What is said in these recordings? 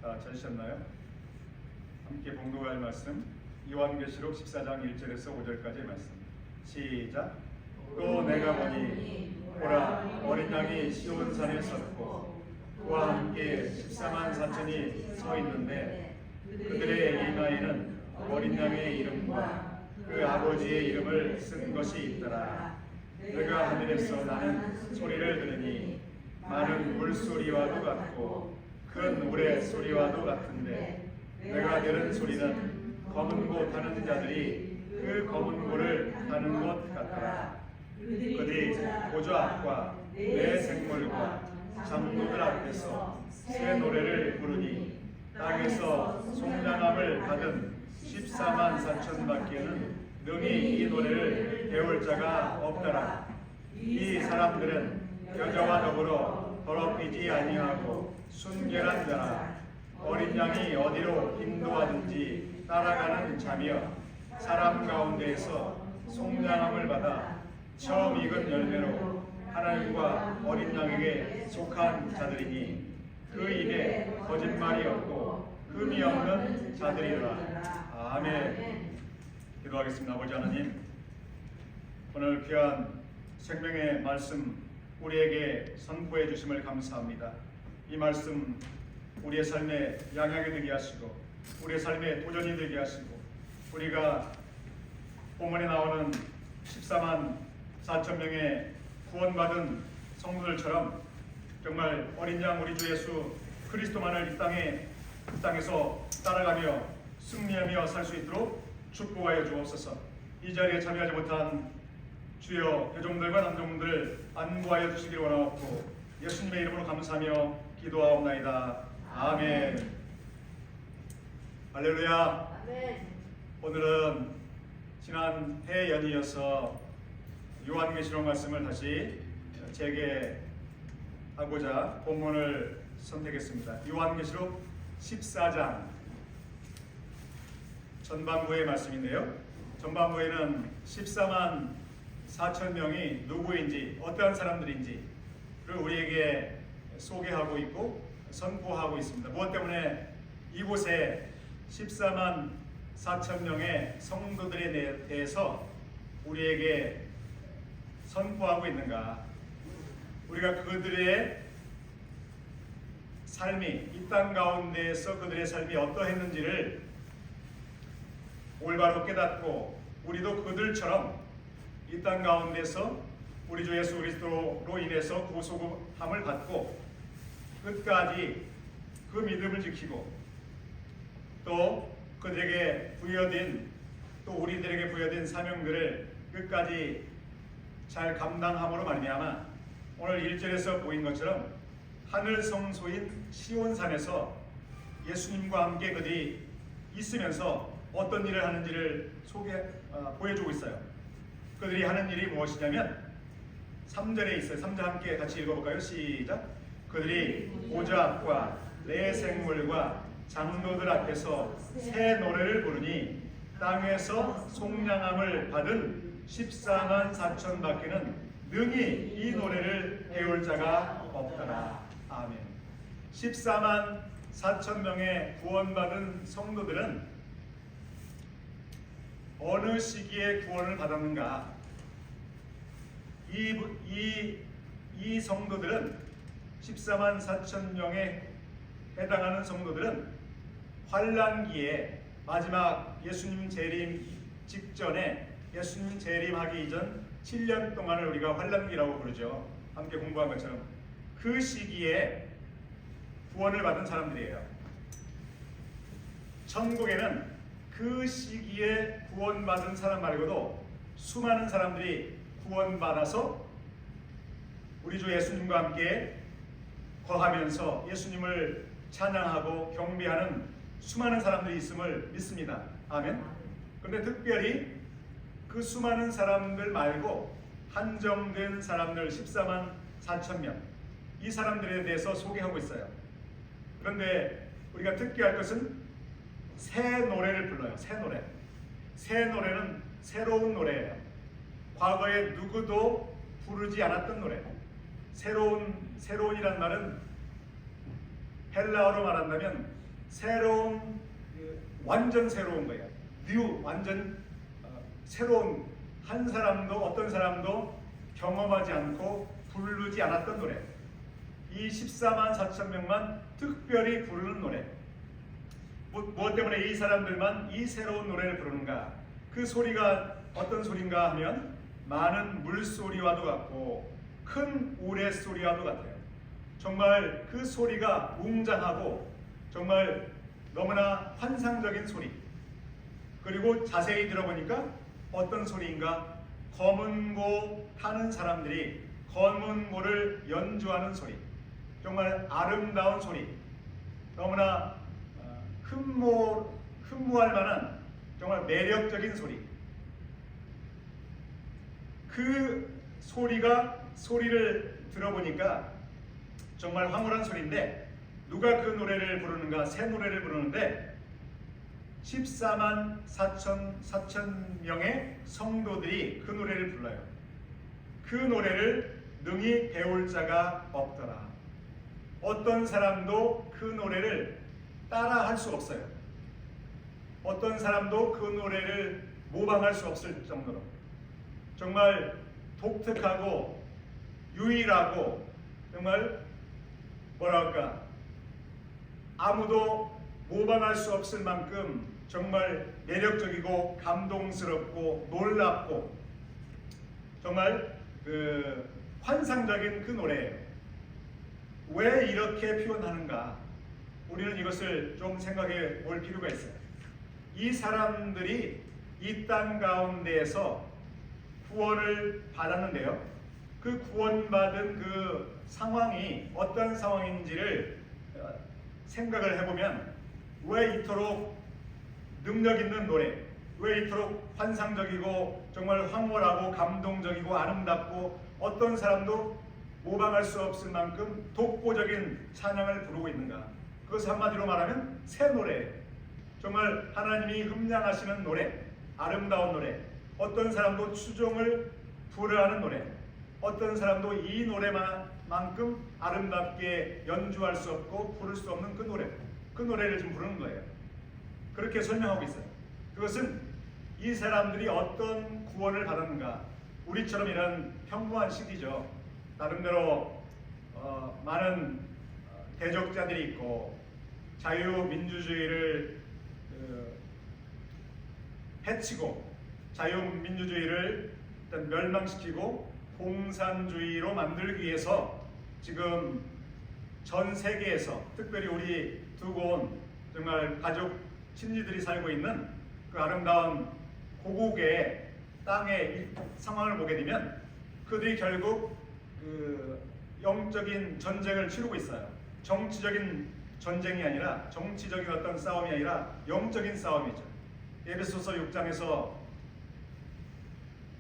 다 찾으셨나요? 함께 봉독할 말씀 요한계시록 14장 1절에서 5절까지의 말씀. 시작. 또 내가 보니 보라, 어린 양이 시온산에 섰고 그와 함께 14만 4천이 서 있는데 그들의 이 나이는 어린 양의 이름과 그 아버지의 이름을 쓴 것이 있더라. 내가 하늘에서 나는 소리를 들으니 많은 물소리와도 같고 큰 물의 소리와도 같은데 내가 들은 소리는 검은 고 타는 자들이 그 검은 고를 타는 것 같더라. 그들이 보좌 앞과 내 생물과 장로들 앞에서 새 노래를 부르니 땅에서 속량함을 받은 14만 4천 밖에는 능히 이 노래를 배울 자가 없더라. 이 사람들은 여자와 더불어 더럽히지 아니하고 순결한 자라. 어린 양이 어디로 인도하든지 따라가는 자며 사람 가운데에서 속량함을 받아 처음 익은 열매로 하나님과 어린 양에게 속한 자들이니 그 입에 거짓말이 없고 흠이 없는 자들이라. 아멘. 기도하겠습니다. 아버지 하나님, 오늘 귀한 생명의 말씀 우리에게 선포해 주심을 감사합니다. 이 말씀 우리의 삶에 양약이 되게 하시고 우리의 삶에 도전이 되게 하시고 우리가 본문에 나오는 14만 4천 명의 구원받은 성도들처럼 정말 어린 양 우리 주 예수 그리스도만을 이 땅에서 따라가며 승리하며 살 수 있도록 축복하여 주옵소서. 이 자리에 참여하지 못한 주여 여종들과 남종들 안부하여 주시기를 원하옵고 예수님의 이름으로 감사하며 기도하옵나이다. 아멘. 할렐루야. 아멘. 오늘은 지난 해 연이어서 요한계시록 말씀을 다시 재개하고자 본문을 선택했습니다. 요한계시록 14장 전반부의 말씀인데요. 전반부에는 14만 4천 명이 누구인지 어떠한 사람들인지를 우리에게 소개하고 있고 선포하고 있습니다. 무엇 때문에 이곳에 14만 4천 명의 성도들에 대해서 우리에게 선포하고 있는가? 우리가 그들의 삶이 이 땅 가운데에서 그들의 삶이 어떠했는지를 올바로 깨닫고 우리도 그들처럼 이 땅 가운데서 우리 주 예수 그리스도로 인해서 구속함을 받고 끝까지 그 믿음을 지키고 또 그들에게 부여된 또 우리들에게 부여된 사명들을 끝까지 잘 감당함으로 말미암아 오늘 1절에서 보인 것처럼 하늘 성소인 시온산에서 예수님과 함께 그들이 있으면서 어떤 일을 하는지를 보여주고 있어요. 그들이 하는 일이 무엇이냐면 3절에 있어요. 3절 함께 같이 읽어볼까요? 시작. 그들이 보좌 앞과 내 생물과 장로들 앞에서 새 노래를 부르니 땅에서 속량함을 받은 14만 4천 밖에는 능히 이 노래를 배울 자가 없더라. 아멘. 14만 4천 명의 구원받은 성도들은 어느 시기에 구원을 받았는가? 이 성도들은 14만 4천 명에 해당하는 성도들은 환란기에 마지막 예수님 재림 직전에 예수님 재림하기 이전 7년 동안을 우리가 환란기라고 부르죠. 함께 공부한 것처럼 그 시기에 구원을 받은 사람들이에요. 천국에는 그 시기에 구원받은 사람 말고도 수많은 사람들이 구원받아서 우리 주 예수님과 함께 거하면서 예수님을 찬양하고 경배하는 수많은 사람들이 있음을 믿습니다. 아멘. 그런데 특별히 그 수많은 사람들 말고 한정된 사람들 14만 4천 명, 이 사람들에 대해서 소개하고 있어요. 그런데 우리가 특기할 것은 새 노래를 불러요. 새 노래. 새 노래는 새로운 노래예요. 과거에 누구도 부르지 않았던 노래. 새로운이란 말은 헬라어로 말한다면 새로운 완전 새로운 거예요. 완전 새로운 한 사람도 어떤 사람도 경험하지 않고 부르지 않았던 노래. 이 14만 4천 명만 특별히 부르는 노래. 무엇 때문에 이 사람들만 이 새로운 노래를 부르는가? 그 소리가 어떤 소리인가 하면 많은 물소리와도 같고 큰 우레소리와도 같아요. 정말 그 소리가 웅장하고 정말 너무나 환상적인 소리. 그리고 자세히 들어보니까 어떤 소리인가? 검은 고 타는 사람들이 검은 고를 연주하는 소리. 정말 아름다운 소리. 너무나 흠모할 만한 정말 매력적인 소리. 그 소리를 들어보니까 정말 황홀한 소리인데 누가 그 노래를 부르는가? 새 노래를 부르는데 14만 4천 명의 성도들이 그 노래를 불러요. 그 노래를 능히 배울 자가 없더라. 어떤 사람도 그 노래를 따라 할 수 없어요. 어떤 사람도 그 노래를 모방할 수 없을 정도로 정말 독특하고 유일하고 정말 뭐랄까 아무도 모방할 수 없을 만큼 정말 매력적이고 감동스럽고 놀랍고 정말 환상적인 그 노래예요. 왜 이렇게 표현하는가? 우리는 이것을 좀 생각해 볼 필요가 있어요. 이 사람들이 이 땅 가운데에서 구원을 받았는데요. 그 구원받은 그 상황이 어떤 상황인지를 생각을 해보면 왜 이토록 능력 있는 노래, 왜 이토록 환상적이고 정말 황홀하고 감동적이고 아름답고 어떤 사람도 모방할 수 없을 만큼 독보적인 찬양을 부르고 있는가? 그것을 한마디로 말하면 새 노래, 정말 하나님이 흠량하시는 노래, 아름다운 노래, 어떤 사람도 추종을 불허하는 노래, 어떤 사람도 이 노래만큼 아름답게 연주할 수 없고 부를 수 없는 그 노래를 지금 부르는 거예요. 그렇게 설명하고 있어요. 그것은 이 사람들이 어떤 구원을 받았는가? 우리처럼 이런 평범한 시기죠. 나름대로 많은 대적자들이 있고 자유민주주의를 해치고 자유민주주의를 일단 멸망시키고 공산주의로 만들기 위해서 지금 전 세계에서 특별히 우리 두 곳 정말 가족 친지들이 살고 있는 그 아름다운 고국의 땅의 상황을 보게 되면 그들이 결국 그 영적인 전쟁을 치르고 있어요. 정치적인 전쟁이 아니라 정치적인 어떤 싸움이 아니라 영적인 싸움이죠. 에베소서 6장에서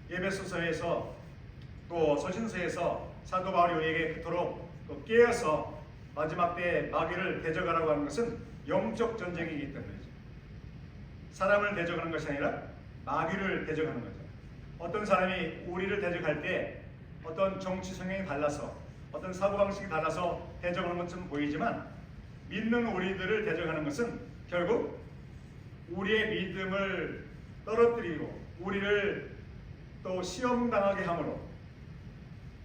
에베소서에서 또 서신서에서 사도 바울이 우리에게 그토록 또 깨어서 마지막 때에 마귀를 대적하라고 하는 것은 영적 전쟁이기 때문이죠. 사람을 대적하는 것이 아니라 마귀를 대적하는 거죠. 어떤 사람이 우리를 대적할 때 어떤 정치 성향이 달라서 어떤 사고방식이 달라서 대적하는 것처럼 보이지만 믿는 우리들을 대적하는 것은 결국 우리의 믿음을 떨어뜨리고 우리를 또 시험당하게 함으로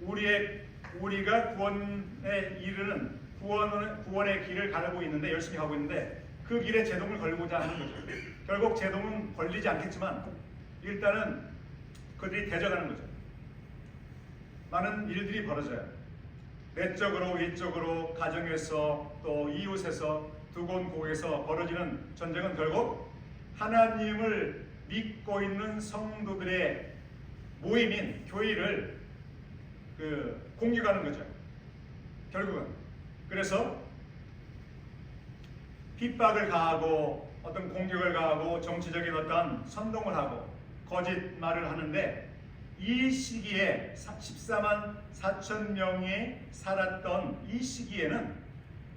우리가 구원에 이르는 구원의 길을 가고 있는데 열심히 가고 있는데 그 길에 제동을 걸고자 하는 거죠. 결국 제동은 걸리지 않겠지만 일단은 그들이 대적하는 거죠. 많은 일들이 벌어져요. 내적으로 외적으로 가정에서 또 이웃에서 두 곳에서 벌어지는 전쟁은 결국 하나님을 믿고 있는 성도들의 모임인 교회를 공격하는 거죠. 결국은 그래서 핍박을 가하고 어떤 공격을 가하고 정치적인 어떤 선동을 하고 거짓말을 하는데 이 시기에 14만 4천 명이 살았던 이 시기에는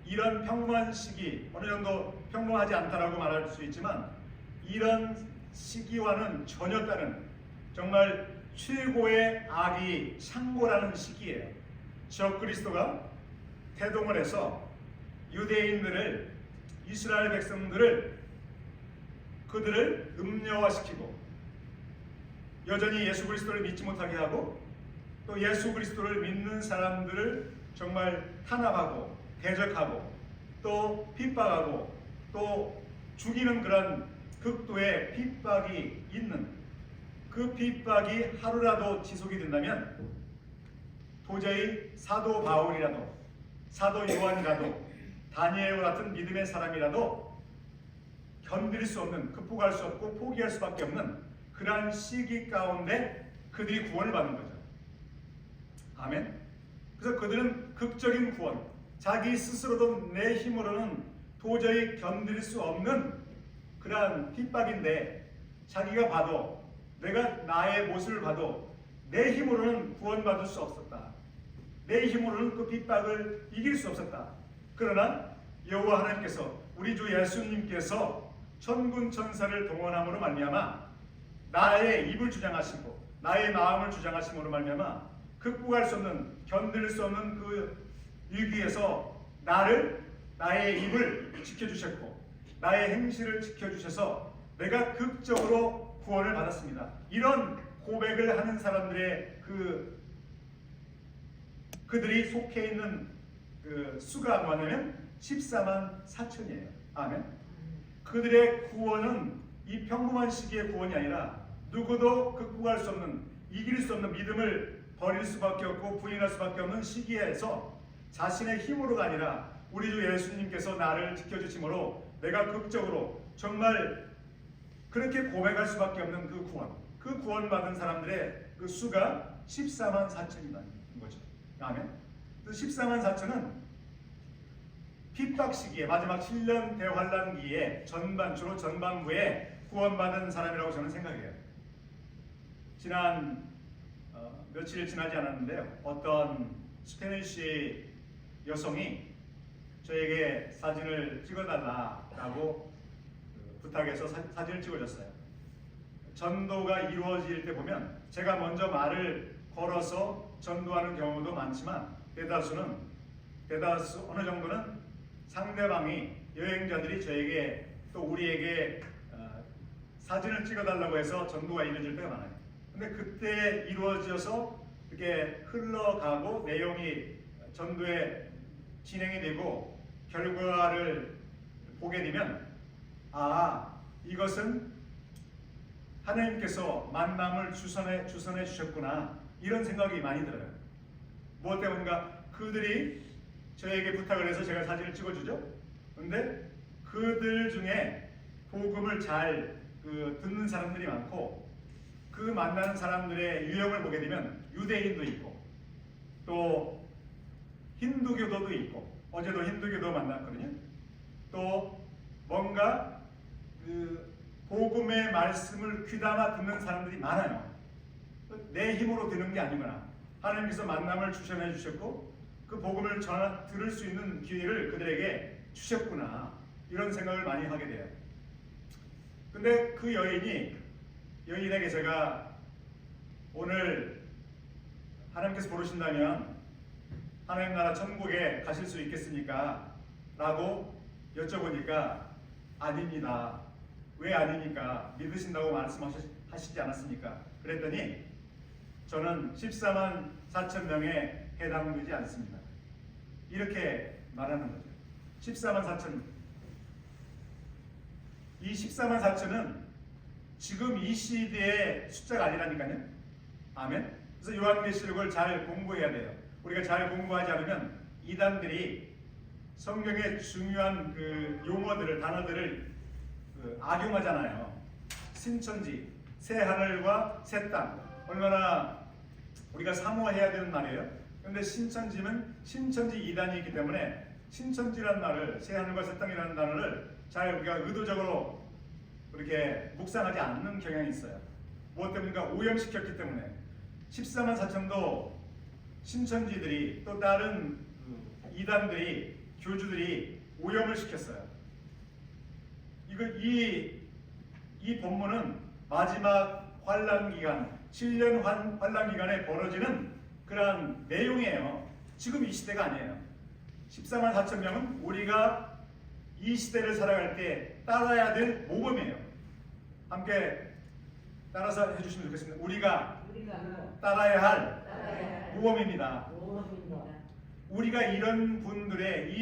이런 평범한 시기, 어느 정도 평범하지 않다라고 말할 수 있지만 이런 시기와는 전혀 다른 정말 최고의 악이 창궐하는 시기예요. 적그리스도가 태동을 해서 유대인들을 이스라엘 백성들을 그들을 음녀화시키고 여전히 예수 그리스도를 믿지 못하게 하고 또 예수 그리스도를 믿는 사람들을 정말 탄압하고 대적하고 또 핍박하고 또 죽이는 그런 극도의 핍박이 있는 그 핍박이 하루라도 지속이 된다면 도저히 사도 바울이라도 사도 요한이라도 다니엘과 같은 믿음의 사람이라도 견딜 수 없는, 극복할 수 없고 포기할 수밖에 없는 그러한 시기 가운데 그들이 구원을 받는 거죠. 아멘. 그래서 그들은 극적인 구원, 자기 스스로도 내 힘으로는 도저히 견딜 수 없는 그러한 핍박인데 자기가 봐도 내가 나의 모습을 봐도 내 힘으로는 구원받을 수 없었다. 내 힘으로는 그 핍박을 이길 수 없었다. 그러나 여호와 하나님께서 우리 주 예수님께서 천군 천사를 동원함으로 말미암아 나의 입을 주장하시고 나의 마음을 주장하심으로 말미암아 극복할 수 없는, 견딜 수 없는 그 위기에서 나의 입을 지켜주셨고 나의 행실을 지켜주셔서 내가 극적으로 구원을 받았습니다. 이런 고백을 하는 사람들의 그들이 속해 있는 그 수가 뭐냐면 14만 4천이에요. 아멘. 그들의 구원은 이 평범한 시기의 구원이 아니라 누구도 극복할 수 없는, 이길 수 없는 믿음을 버릴 수밖에 없고 부인할 수밖에 없는 시기에서 자신의 힘으로가 아니라 우리 주 예수님께서 나를 지켜주심으로 내가 극적으로 정말 그렇게 고백할 수밖에 없는 그 구원, 그 구원받은 사람들의 그 수가 14만 4천이라는 거죠. 아멘. 그 14만 4천은 핍박 시기에 마지막 7년 대환란기에 주로 전반부에 구원받은 사람이라고 저는 생각해요. 지난 며칠 지나지 않았는데요. 어떤 스페니쉬 여성이 저에게 사진을 찍어달라고 부탁해서 사진을 찍어줬어요. 전도가 이루어질 때 보면 제가 먼저 말을 걸어서 전도하는 경우도 많지만 대다수 어느 정도는 상대방이 여행자들이 저에게 또 우리에게 사진을 찍어달라고 해서 전도가 이루어질 때가 많아요. 근데 그때 이루어져서 이렇게 흘러가고 내용이 전도에 진행이 되고 결과를 보게 되면 이것은 하나님께서 만남을 주선해 주셨구나 이런 생각이 많이 들어요. 무엇 때문인가? 그들이 저에게 부탁을 해서 제가 사진을 찍어주죠. 그런데 그들 중에 복음을 잘 듣는 사람들이 많고 그 만나는 사람들의 유형을 보게 되면 유대인도 있고 또 힌두교도도 있고 어제도 힌두교도 만났거든요. 또 뭔가 그 복음의 말씀을 귀담아 듣는 사람들이 많아요. 내 힘으로 되는 게 아니구나. 하나님께서 만남을 주셔내 주셨고 그 복음을 들을 수 있는 기회를 그들에게 주셨구나. 이런 생각을 많이 하게 돼요. 근데 그 여인에게 제가 오늘 하나님께서 부르신다면 하나님 나라 천국에 가실 수 있겠습니까? 라고 여쭤보니까 아닙니다. 왜 아닙니까? 믿으신다고 말씀하시지 않았습니까? 그랬더니 저는 14만 4천 명에 해당되지 않습니다. 이렇게 말하는 거죠. 14만 4천. 이 14만 4천은 지금 이 시대의 숫자가 아니라니까요. 아멘. 그래서 요한계시록을 잘 공부해야 돼요. 우리가 잘 공부하지 않으면 이단들이 성경의 중요한 그 용어들을, 단어들을 악용하잖아요. 신천지, 새 하늘과 새 땅. 얼마나 우리가 사모해야 되는 말이에요. 그런데 신천지 이단이 있기 때문에 신천지라는 말을, 새 하늘과 새 땅이라는 단어를 잘 우리가 의도적으로 그렇게 묵상하지 않는 경향이 있어요. 무엇 때문인가? 오염시켰기 때문에. 14만 4천도 신천지들이 또 다른 이단들이, 교주들이 오염을 시켰어요. 이 본문은 마지막 환란기간, 7년 환란기간에 벌어지는 그러한 내용이에요. 지금 이 시대가 아니에요. 14만 4천 명은 우리가 이 시대를 살아갈 때 따라야 될 모범이에요. 함께 따라서 해주시면 좋겠습니다. 우리가 따라야 할 모범입니다. 우리가 이분들의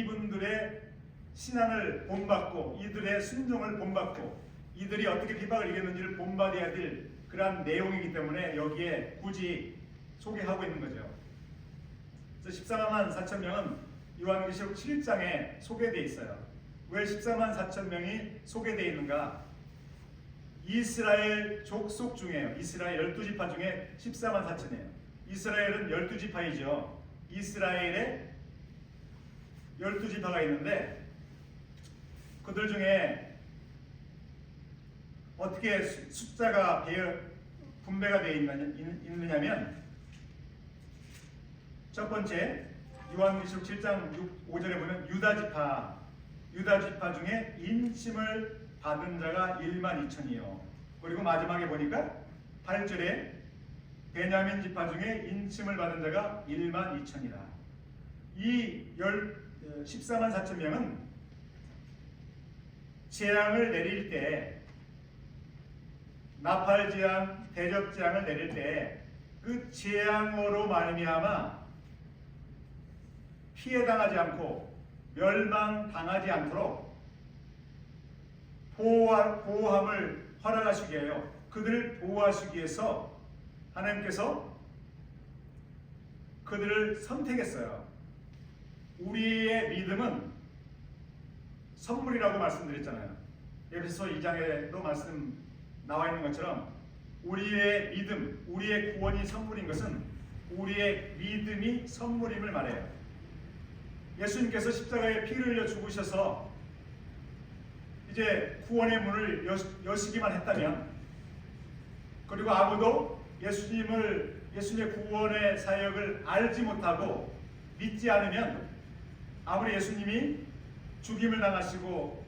신앙을 본받고 이들의 순종을 본받고 이들이 어떻게 비박을 이겼는지를 본받아야 될 그러한 내용이기 때문에 여기에 굳이 소개하고 있는 거죠. 그래서 14만 4천 명은 요한계시록 7장에 소개되어 있어요. 왜 14만 4천 명이 소개되어 있는가? 이스라엘 족속 중에요. 이스라엘 12지파 중에 14만 4천이에요. 이스라엘은 12지파이죠. 이스라엘에 12지파가 있는데 그들 중에 어떻게 숫자가 분배가 되어 있느냐면 첫 번째 요한계시록 7장 5절에 보면 유다지파 중에 인침을 받은 자가 1만 2천이요. 그리고 마지막에 보니까 8절에 베냐민 지파 중에 인침을 받은 자가 1만 2천이라. 이 14만 4천 명은 재앙을 내릴 때, 나팔재앙, 대접재앙을 내릴 때 그 재앙으로 말미암아 피해당하지 않고 멸망당하지 않도록 보호함을 허락하시기 위하여 그들을 보호하시기 위해서 하나님께서 그들을 선택했어요. 우리의 믿음은 선물이라고 말씀드렸잖아요. 에베소 2장에도 말씀 나와 있는 것처럼 우리의 믿음, 우리의 구원이 선물인 것은 우리의 믿음이 선물임을 말해요. 예수님께서 십자가에 피를 흘려 죽으셔서 이제 구원의 문을 여시기만 했다면, 그리고 아무도 예수님의 구원의 사역을 알지 못하고 믿지 않으면, 아무리 예수님이 죽임을 당하시고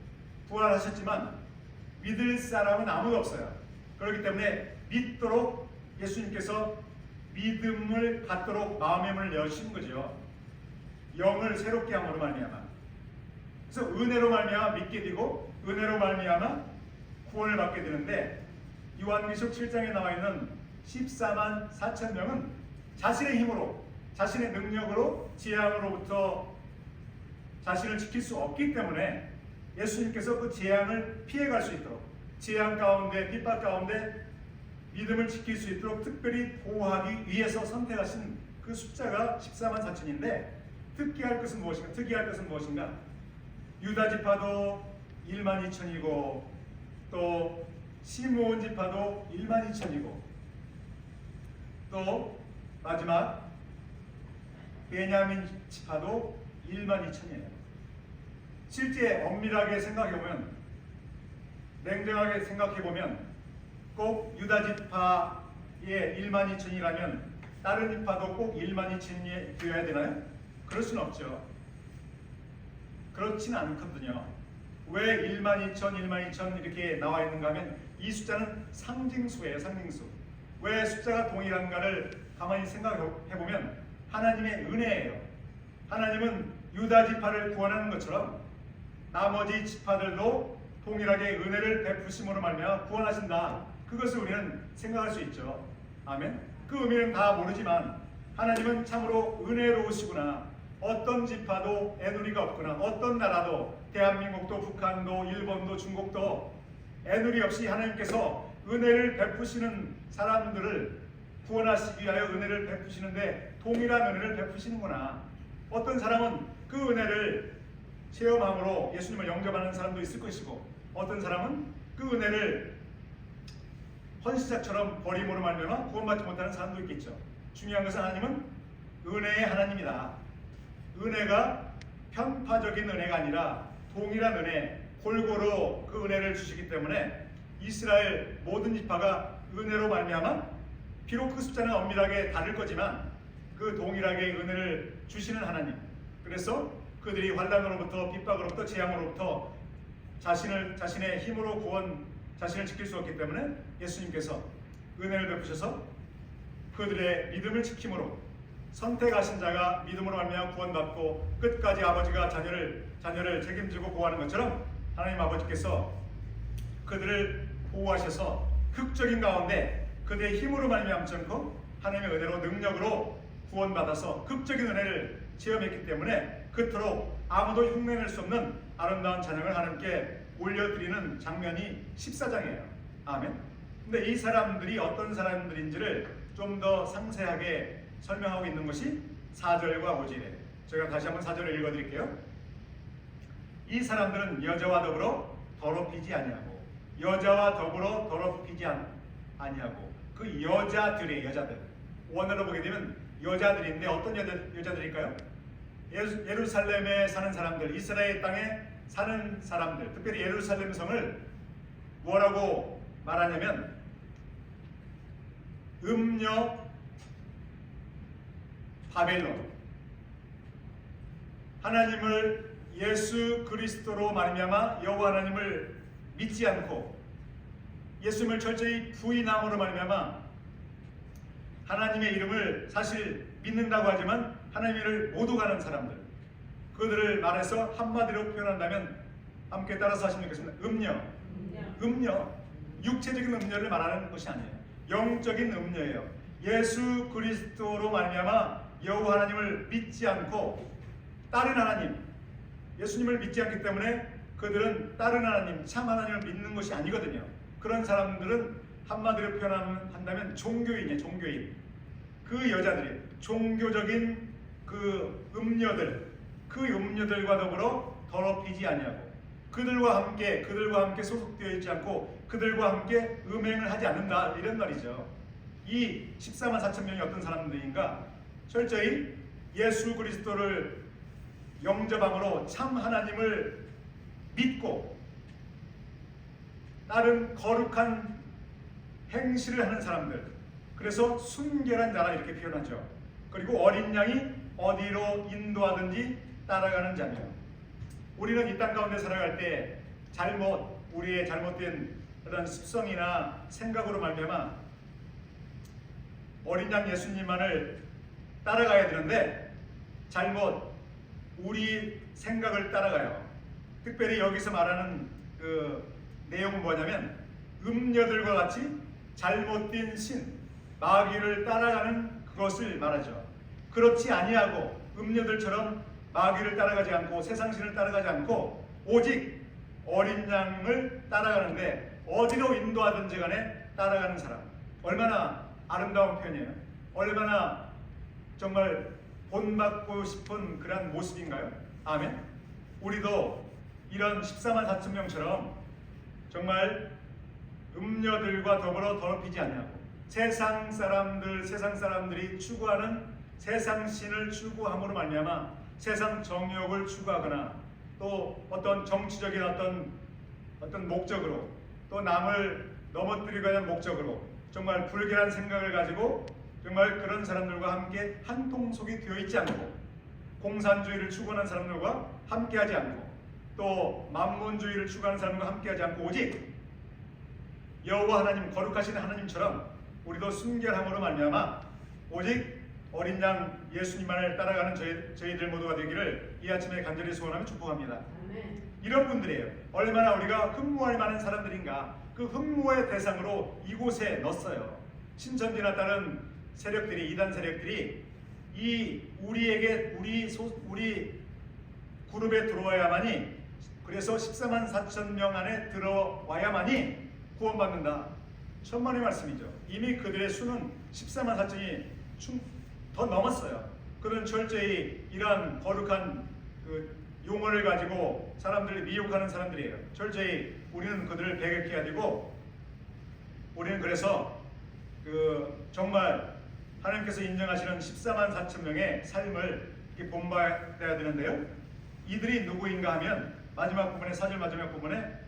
부활하셨지만 믿을 사람은 아무도 없어요. 그렇기 때문에 믿도록 예수님께서 믿음을 갖도록 마음의 문을 여신 거죠. 영을 새롭게 함으로 말미암아. 그래서 은혜로 말미암아 믿게 되고 은혜로 말미암아 구원을 받게 되는데, 요한계시록 7장에 나와 있는 14만 4천 명은 자신의 힘으로, 자신의 능력으로 재앙으로부터 자신을 지킬 수 없기 때문에 예수님께서 그 재앙을 피해갈 수 있도록, 재앙 가운데, 핍박 가운데 믿음을 지킬 수 있도록 특별히 보호하기 위해서 선택하신 그 숫자가 14만 4천인데, 특기할 것은 무엇인가? 유다 지파도 1만 2천이고 또 시므온 지파도 1만 2천이고 또 마지막 베냐민 지파도 1만 2천이에요. 실제 엄밀하게 생각해보면, 냉정하게 생각해보면 꼭 유다 지파의 1만 2천이라면 다른 지파도 꼭 1만 2천이 되어야 되나요? 그럴 수는 없죠. 그렇진 않거든요. 왜 1만 2천, 1만 2천 이렇게 나와 있는가 하면 이 숫자는 상징수예요. 상징수. 왜 숫자가 동일한가를 가만히 생각해보면 하나님의 은혜예요. 하나님은 유다 지파를 구원하는 것처럼 나머지 지파들도 동일하게 은혜를 베푸심으로 말미암아 구원하신다. 그것을 우리는 생각할 수 있죠. 아멘. 그 의미는 다 모르지만 하나님은 참으로 은혜로우시구나. 어떤 지파도 애누리가 없구나. 어떤 나라도, 대한민국도, 북한도, 일본도, 중국도 애누리 없이 하나님께서 은혜를 베푸시는 사람들을 구원하시기 위하여 은혜를 베푸시는데 동일한 은혜를 베푸시는구나. 어떤 사람은 그 은혜를 체험함으로 예수님을 영접하는 사람도 있을 것이고, 어떤 사람은 그 은혜를 헌시자처럼 버림으로 말미암아 구원받지 못하는 사람도 있겠죠. 중요한 것은 하나님은 은혜의 하나님이다. 은혜가 편파적인 은혜가 아니라 동일한 은혜, 골고루 그 은혜를 주시기 때문에 이스라엘 모든 지파가 은혜로 말미암아, 비록 그 숫자는 엄밀하게 다를 거지만 그 동일하게 은혜를 주시는 하나님. 그래서 그들이 환난으로부터, 핍박으로부터, 재앙으로부터 자신의 힘으로 자신을 지킬 수 없기 때문에 예수님께서 은혜를 베푸셔서 그들의 믿음을 지킴으로 선택하신 자가 믿음으로 말미암아 구원받고 끝까지 아버지가 자녀를 자녀를 책임지고 보호하는 것처럼 하나님 아버지께서 그들을 보호하셔서 흑적인 가운데 그들의 힘으로 말미암지 않고 하나님의 은혜로 능력으로 구원받아서 극적인 은혜를 체험했기 때문에 그토록 아무도 흉내낼 수 없는 아름다운 찬양을 하나님께 올려드리는 장면이 14장이에요. 아멘. 근데 이 사람들이 어떤 사람들인지를 좀 더 상세하게 설명하고 있는 것이 4절과 5절이에요. 제가 다시 한번 4절을 읽어드릴게요. 이 사람들은 여자와 더불어 더럽히지 아니하고 여자와 더불어 더럽히지 아니하고 그 여자들의 여자들 원어로 보게 되면 여자들인데 어떤 여자들일까요? 예루살렘에 사는 사람들, 이스라엘 땅에 사는 사람들, 특별히 예루살렘 성을 뭐라고 말하냐면 음녀 바벨론, 하나님을 예수 그리스도로 말미암아 여호와 하나님을 믿지 않고 예수님을 철저히 부인함으로 말미암아 하나님의 이름을 사실 믿는다고 하지만 하나님을 못 오가는 사람들, 그들을 말해서 한마디로 표현한다면 함께 따라서 하시면 좋겠습니다. 음녀, 육체적인 음녀를 말하는 것이 아니에요. 영적인 음녀예요. 예수 그리스도로 말미암아 여호와 하나님을 믿지 않고 다른 하나님, 예수님을 믿지 않기 때문에 그들은 다른 하나님, 참 하나님을 믿는 것이 아니거든요. 그런 사람들은 한마디로 표현한다면 종교인이에요. 종교인. 그 여자들이 종교적인 그 음녀들, 그 음녀들과 더불어 더럽히지 아니하고 그들과 함께 소속되어 있지 않고 그들과 함께 음행을 하지 않는다, 이런 말이죠. 이 14만 4천 명이 어떤 사람들인가? 철저히 예수 그리스도를 영접함으로 참 하나님을 믿고 다른 거룩한 행실을 하는 사람들, 그래서 순결한 자라 이렇게 표현하죠. 그리고 어린 양이 어디로 인도하든지 따라가는 자며, 우리는 이 땅 가운데 살아갈 때 우리의 잘못된 그런 습성이나 생각으로 말미암아 어린 양 예수님만을 따라가야 되는데 우리 생각을 따라가요. 특별히 여기서 말하는 그 내용은 뭐냐면 음녀들과 같이 잘못된 신, 마귀를 따라가는 그것을 말하죠. 그렇지 아니하고 음녀들처럼 마귀를 따라가지 않고 세상신을 따라가지 않고 오직 어린 양을 따라가는데 어디로 인도하든지 간에 따라가는 사람, 얼마나 아름다운 표현이에요. 얼마나 정말 본받고 싶은 그런 모습인가요? 아멘. 우리도 이런 14만 4천 명처럼 정말 음녀들과 더불어 더럽히지 아니하고 세상 사람들이 추구하는 세상신을 추구함으로 말미암아 세상 정욕을 추구하거나 또 어떤 정치적인 어떤 목적으로 또 남을 넘어뜨리고자 하는 목적으로 정말 불결한 생각을 가지고 정말 그런 사람들과 함께 한 통속이 되어 있지 않고 공산주의를 추구하는 사람들과 함께하지 않고 또 만문주의를 추구하는 사람과 함께하지 않고 오직 여호와 하나님, 거룩하신 하나님처럼 우리도 순결함으로 말미암아 오직 어린 양 예수님만을 따라가는 저희들 모두가 되기를 이 아침에 간절히 소원하며 축복합니다. 아멘. 이런 분들이에요. 얼마나 우리가 흠모할 만한 사람들인가. 그 흠모의 대상으로 이곳에 넣었어요. 신천지나 다른 세력들이, 이단 세력들이 우리 그룹에 들어와야만이, 그래서 14만 4천 명 안에 들어와야만이 구원받는다. 천만의 말씀이죠. 이미 그들의 수는 14만 4천이 더 넘었어요. 그들은 철저히 이러한 거룩한 그 용어를 가지고 사람들을 미혹하는 사람들이에요. 철저히 우리는 그들을 배격해야 되고, 우리는 그래서 정말 하나님께서 인정하시는 14만 4천 명의 삶을 본받아야 되는데요. 이들이 누구인가 하면 마지막 부분에, 4절 마지막 부분에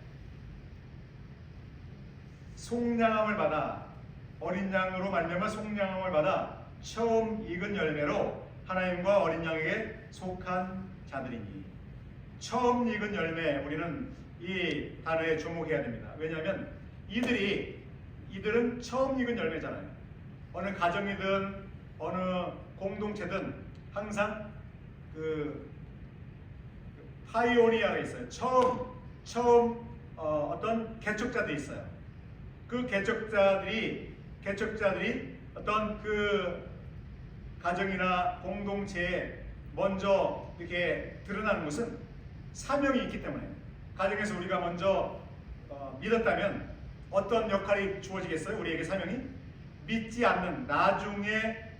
속량함을 받아, 어린 양으로 말미암아 속량함을 받아 처음 익은 열매로 하나님과 어린 양에게 속한 자들이니. 처음 익은 열매, 우리는 이 단어에 주목해야 됩니다. 왜냐하면 이들은 처음 익은 열매잖아요. 어느 가정이든 어느 공동체든 항상 파이오니아가 있어요. 처음 어떤 개척자들이 있어요. 그 개척자들이 어떤 그 가정이나 공동체에 먼저 이렇게 드러나는 것은 사명이 있기 때문에, 가정에서 우리가 먼저 믿었다면 어떤 역할이 주어지겠어요? 우리에게 사명이 믿지 않는 나중에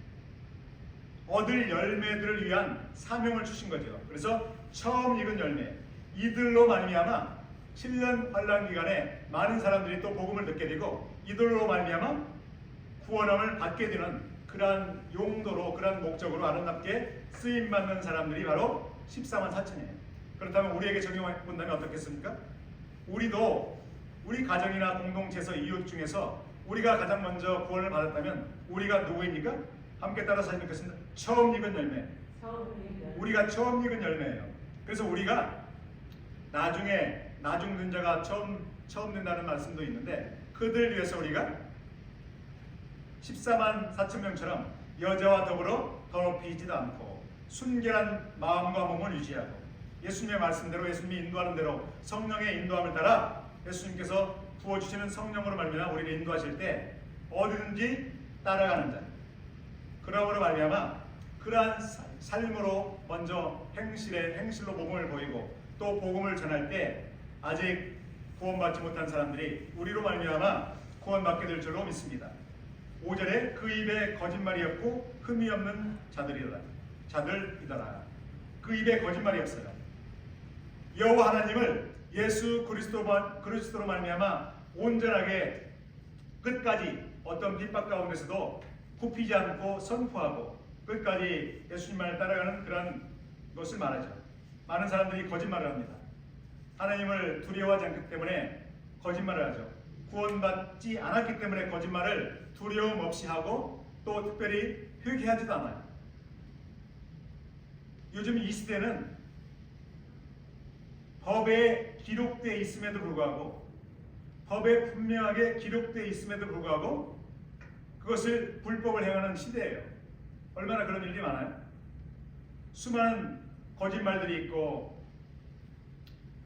얻을 열매들을 위한 사명을 주신 거죠. 그래서 처음 익은 열매, 이들로 말미암아 7년 환란 기간에 많은 사람들이 또 복음을 듣게 되고, 이들로 말미암아 구원함을 받게 되는 그러한 용도로, 그러한 목적으로 아름답게 쓰임 받는 사람들이 바로 14만 4천이에요. 그렇다면 우리에게 적용해 본다면 어떻겠습니까? 우리도 우리 가정이나 공동체에서, 이웃 중에서 우리가 가장 먼저 구원을 받았다면 우리가 누구입니까? 함께 따라서 읽겠습니다. 처음 익은 열매. 우리가 처음 익은 열매예요. 그래서 우리가 나중 든 자가 처음 된다는 말씀도 있는데, 그들 위해서 우리가 14만 4천 명처럼 여자와 더불어 더럽히지도 않고 순결한 마음과 몸을 유지하고, 예수님의 말씀대로, 예수님이 인도하는 대로 성령의 인도함을 따라 예수님께서 부어주시는 성령으로 말미암아 우리를 인도하실 때 어디든지 따라가는 자, 그러므로 말미암아 그러한 삶으로 먼저 행실로 복음을 보이고, 또 복음을 전할 때 아직 구원받지 못한 사람들이 우리로 말미암아 구원받게 될 줄로 믿습니다. 5절에 그 입에 거짓말이 없고 흠이 없는 자들이더라. 그 입에 거짓말이 없어요. 여호와 하나님을 예수 그리스도로 말미암아 온전하게 끝까지 어떤 핍박 가운데서도 굽히지 않고 선포하고 끝까지 예수님만을 따라가는 그런 것을 말하죠. 많은 사람들이 거짓말을 합니다. 하나님을 두려워하지 않기 때문에 거짓말을 하죠. 구원받지 않았기 때문에 거짓말을 두려움 없이 하고, 또 특별히 회개하지도 않아요. 요즘 이 시대는 법에 기록되어 있음에도 불구하고, 법에 분명하게 기록되어 있음에도 불구하고 그것을 불법을 행하는 시대예요. 얼마나 그런 일이 많아요. 수많은 거짓말들이 있고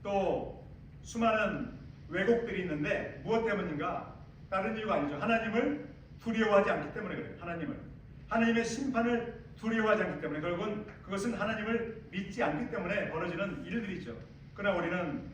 또 수많은 왜곡들이 있는데, 무엇 때문인가? 다른 이유가 아니죠. 하나님을 두려워하지 않기 때문에 그래요. 하나님의 심판을 두려워하지 않기 때문에, 결국은 그것은 하나님을 믿지 않기 때문에 벌어지는 일들이죠. 그러나 우리는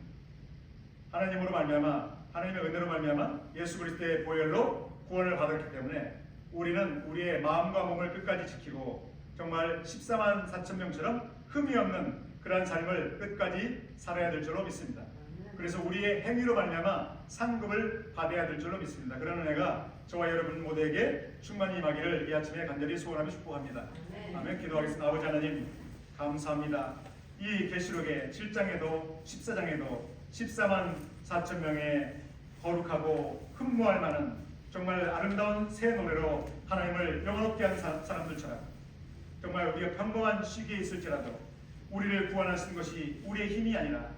하나님으로 말미암아, 하나님의 은혜로 말미암아 예수 그리스도의 보혈로 구원을 받았기 때문에 우리는 우리의 마음과 몸을 끝까지 지키고 정말 14만 4천 명처럼 흠이 없는 그러한 삶을 끝까지 살아야 될 줄로 믿습니다. 그래서 우리의 행위로 말미암아 상급을 받아야 될 줄로 믿습니다. 그런 은혜가 저와 여러분 모두에게 충만히 임하기를 이 아침에 간절히 소원하며 축복합니다. 아멘. 기도하겠습니다. 아버지 하나님, 감사합니다. 이 계시록의 7장에도 14장에도 14만 4천 명의 거룩하고 흠모할 만한 정말 아름다운 새 노래로 하나님을 영원롭게 한 사람들처럼, 정말 우리가 평범한 시기에 있을지라도 우리를 구원하신 것이 우리의 힘이 아니라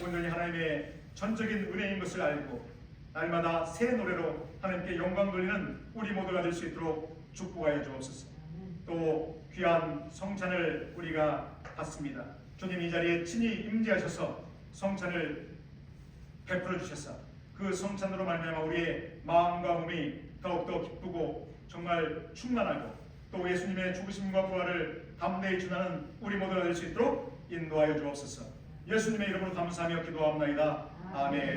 온전히 하나님의 전적인 은혜인 것을 알고 날마다 새 노래로 하나님께 영광 돌리는 우리 모두가 될 수 있도록 축복하여 주옵소서. 또 귀한 성찬을 우리가 받습니다. 주님 이 자리에 친히 임재하셔서 성찬을 베풀어 주셔서 그 성찬으로 말미암아 우리의 마음과 몸이 더욱더 기쁘고 정말 충만하고, 또 예수님의 죽으심과 부활을 담대히 전하는 우리 모두가 될 수 있도록 인도하여 주옵소서. 예수님의 이름으로 감사하며 기도합나이다. 아멘.